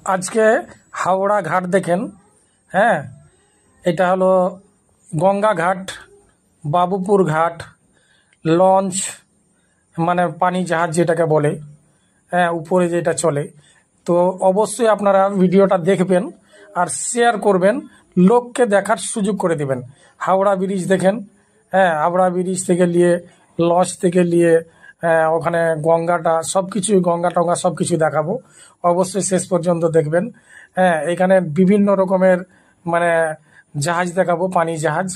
আজকে হাওড়া ঘাট দেখেন। হ্যাঁ, এটা হলো গঙ্গা ঘাট, বাবুপুর ঘাট, লঞ্চ মানে পানি জাহাজ যেটাকে বলে, হ্যাঁ, উপরে যেটা চলে। তো অবশ্যই আপনারা ভিডিওটা দেখবেন আর শেয়ার করবেন, লোককে দেখার সুযোগ করে দিবেন। হাওড়া ব্রিজ দেখেন। হ্যাঁ, হাওড়া ব্রিজ থেকে নিয়ে লঞ্চ থেকে নিয়ে ওখানে গঙ্গাটা সব কিছু, গঙ্গা টঙ্গা সব কিছু দেখাবো। অবশ্যই শেষ পর্যন্ত দেখবেন। হ্যাঁ, এখানে বিভিন্ন রকমের মানে জাহাজ দেখাবো, পানি জাহাজ,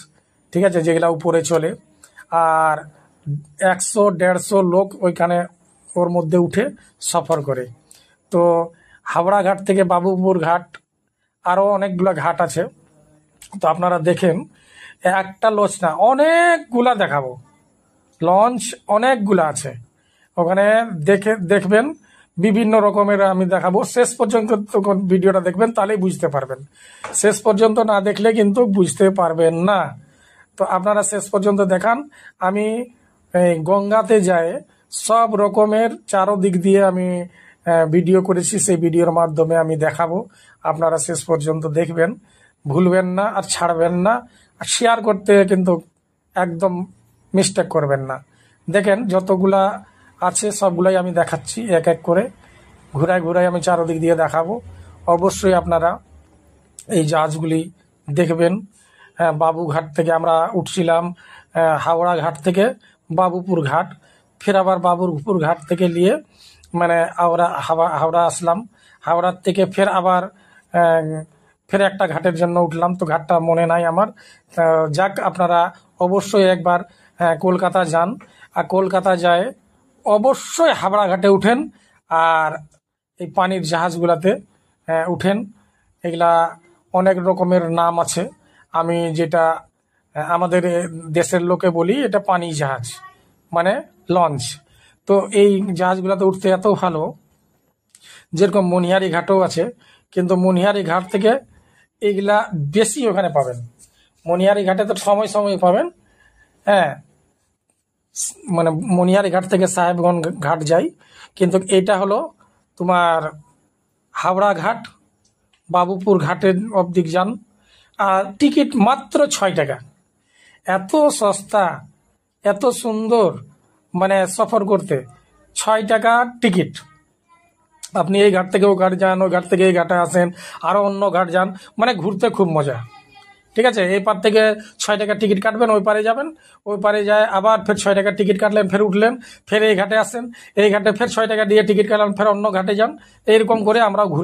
ঠিক আছে, যেগুলা উপরে চলে। আর 100-150 লোক ওইখানে ওর মধ্যে উঠে সফর করে। তো হাওড়া ঘাট থেকে বাবুপুর ঘাট, আরও অনেকগুলো ঘাট আছে। তো আপনারা দেখেন, একটা লঞ্চ না, অনেকগুলা দেখাবো। লঞ্চ অনেকগুলা আছে ওখানে, দেখবেন বিভিন্ন রকমের আমি দেখাবো। শেষ পর্যন্ত ভিডিওটা দেখবেন, তাহলেই বুঝতে পারবেন। শেষ পর্যন্ত না দেখলে কিন্তু বুঝতে পারবেন না। তো আপনারা শেষ পর্যন্ত দেখান। আমি গঙ্গাতে যাই সব রকমের চারোদিক দিয়ে আমি ভিডিও করেছি, সেই ভিডিওর মাধ্যমে আমি দেখাবো। আপনারা শেষ পর্যন্ত দেখবেন, ভুলবেন না আর ছাড়বেন না। আর শেয়ার করতে কিন্তু একদম মিস্টেক করবেন না। দেখেন যতগুলা আছে সবগুলাই আমি দেখাচ্ছি এক এক করে, ঘুরায় ঘুরায় আমি চারোদিক দিয়ে দেখাবো। অবশ্যই আপনারা এই জাহাজগুলি দেখবেন। বাবুঘাট থেকে আমরা উঠছিলাম, হাওড়া ঘাট থেকে বাবুপুর ঘাট, ফের আবার বাবুপুর ঘাট থেকে নিয়ে মানে হাওড়া আসলাম। হাওড়ার থেকে ফের আবার ফের একটা ঘাটের জন্য উঠলাম, তো ঘাটটা মনে নাই আমার। যাক, আপনারা অবশ্যই একবার কলকাতা যান, আর কলকাতা যায় অবশ্যই হাওড়া ঘাটে উঠেন আর এই পানির জাহাজগুলাতে উঠেন। এগুলা অনেক রকমের নাম আছে, আমি যেটা আমাদের দেশের লোকে বলি, এটা পানি জাহাজ মানে লঞ্চ। তো এই জাহাজগুলোতে উঠতে এত ভালো, যেরকম মনিহারি ঘাটও আছে, কিন্তু মনিহারি ঘাট থেকে এইগুলা বেশি ওখানে পাবেন। মনিহারি ঘাটে তো সময় সময় পাবেন। হ্যাঁ, মানে মনিহারি ঘাট থেকে সাহেবগঞ্জ ঘাট যাই, কিন্তু এটা হলো তোমার হাওড়া ঘাট, বাবুপুর ঘাটের অবধি যান। আর টিকিট মাত্র 6 টাকা। এত সস্তা, এত সুন্দর মানে সফর করতে। 6 টাকা টিকিট। আপনি এই ঘাট থেকে ও ঘাট যান, ওই ঘাট থেকে এই ঘাটে আসেন, আরও অন্য ঘাট যান, মানে ঘুরতে খুব মজা। ঠিক আছে, এই পার থেকে 6 টাকা টিকিট কাটবেন, ওই পারে যাবেন, ওই পারে যায় আবার ফের 6 টাকা টিকিট কাটলেন, ফের উঠলেন, ফের এই ঘাটে আসেন, এই ঘাটে ফের 6 টাকা দিয়ে টিকিট কাটলেন, ফের অন্য ঘাটে যান। এইরকম করে আমরাও ঘুরি।